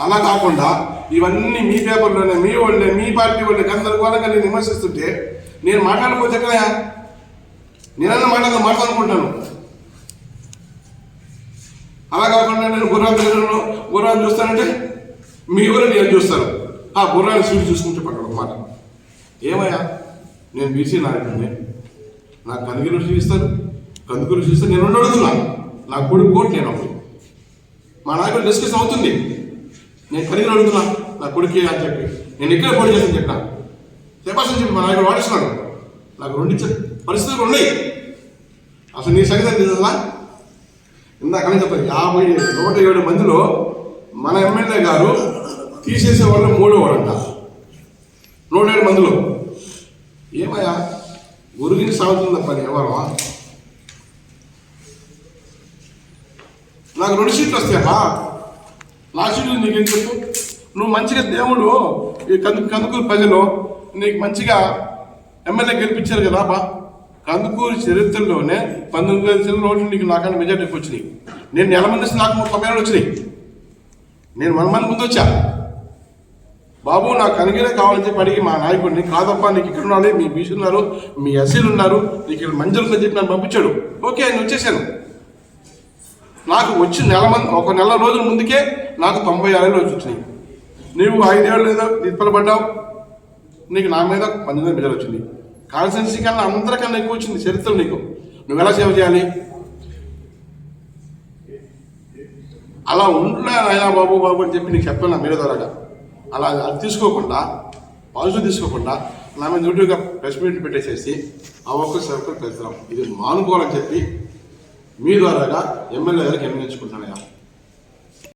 అలా కాకుండా ఇవన్నీ మీ పేపర్లోనే మీ వాళ్ళే మీ పార్టీ వాళ్ళే గందరగోళంగా నేను విమర్శిస్తుంటే నేను మాట్లాడకపోతే ఎక్కడయా? నేనన్నా మాట్లాడుకుంటాను. అలా కాకుండా నేను గుర్రాన్ని చూస్తానంటే మీ ఊరు నేను చూస్తాను. ఆ గుర్రాన్ని సూచి చూసుకుంటే పక్కన మాట. ఏమయ్యా, నేను బీసీ నాయకుడిని, నాకు కందుకూరు చూపిస్తారు, కందుకూరు చూస్తే నేను అడుగుతున్నా. నా కొడుకు కోట్ నేను అప్పుడు మా నాయకుడు డిస్కస్ అవుతుంది. నేను కలిగి అడుగుతున్నా నా కొడుకు అని చెప్పి నేను ఇక్కడ పోటీ చేస్తాను చెప్పిన చెప్పాల్సింది చెప్పి మా నాయకుడు వాడిస్తున్నాడు. నాకు రెండు పరిస్థితులు ఉన్నాయి. అసలు నీ సంగతి తెలుసా? ఇందాకనే చెప్పాలి, 107 మందిలో మన ఎమ్మెల్యే గారు తీసేసే వాళ్ళు 3వ వాడంట. 107 మందిలో ఏమయ్యా గురిగిని సాగుతుంది పని ఎవరు? నాకు 2 సీట్లు వస్తాయమ్మా. నా సీట్లు నీకేం చెప్పు? నువ్వు మంచిగా దేవుడు ఈ కందుకూరు ప్రజలు నీకు మంచిగా ఎమ్మెల్యే గెలిపించారు కదా బా. కందుకూరు చరిత్రలోనే 19,000 ఓట్లు నీకు నాకన్నా మెజార్టీకి వచ్చినాయి. నేను 90 మంది వస్తే నాకు 90 ఏళ్ళు వచ్చినాయి. నేను 100 మంది ముందు వచ్చా. బాబు నాకు కనిగిరే కావాలని చెప్పి అడిగి మా నాయకుడిని, కాదప్పా నీకు ఇక్కడ ఉండాలి, మీ బీసీ ఉన్నారు, మీ ఎస్సీలు ఉన్నారు, నీకు ఇక్కడ మంజూరు ఉందని చెప్పి నన్ను పంపించాడు. ఓకే, నేను వచ్చేసాను. నాకు వచ్చి ఒక నెల రోజుల ముందుకే నాకు 96 ఏళ్ళు వచ్చినాయి. నీవు 5 ఏళ్ళు ఏదో తిప్పలపడ్డావు, నీకు నా మీద 19 మెజార్ వచ్చింది. కాన్స్టిట్యున్సీ కన్నా అందరికన్నా ఎక్కువ వచ్చింది చరిత్ర నీకు. నువ్వు ఎలా సేవ చేయాలి? అలా ఉంటున్నా అయినా బాబు అని చెప్పి నీకు చెప్పాను నా మీడియా ద్వారాగా. అలా అది తీసుకోకుండా, పాజిటివ్ తీసుకోకుండా నా మీద డ్యూటీగా ప్రెస్ మీట్ పెట్టేసేసి ఆ ఒక్క సర్కిల్ పెడతాం. ఇది మానుకోవాలని చెప్పి మీ ద్వారాగా ఎమ్మెల్యే గారికి నిర్ణయించుకుంటున్నాయా.